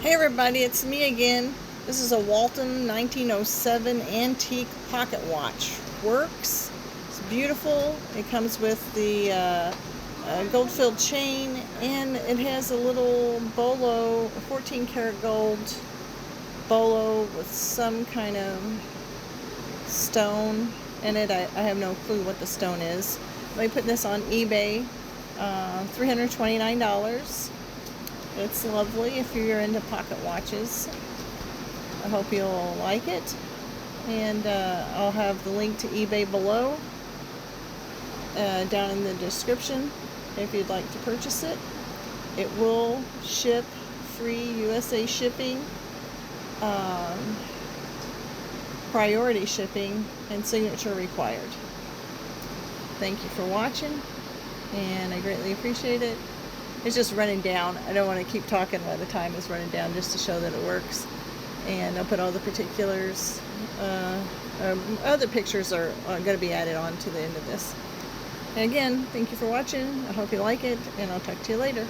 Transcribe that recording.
Hey everybody, it's me again. This is a Waltham 1907 antique pocket watch. Works. It's beautiful. It comes with the gold-filled chain, and it has a little bolo, 14 karat gold bolo with some kind of stone in it. I have no clue what the stone is. Let me put this on eBay. $329. It's lovely if you're into pocket watches. I hope you'll like it. And I'll have the link to eBay below, down in the description, if you'd like to purchase it. It will ship free USA shipping, priority shipping, and signature required. Thank you for watching, and I greatly appreciate it. It's just running down. I don't want to keep talking while the time is running down, just to show that it works. And I'll put all the particulars. Other pictures are going to be added on to the end of this. And again, thank you for watching. I hope you like it, and I'll talk to you later.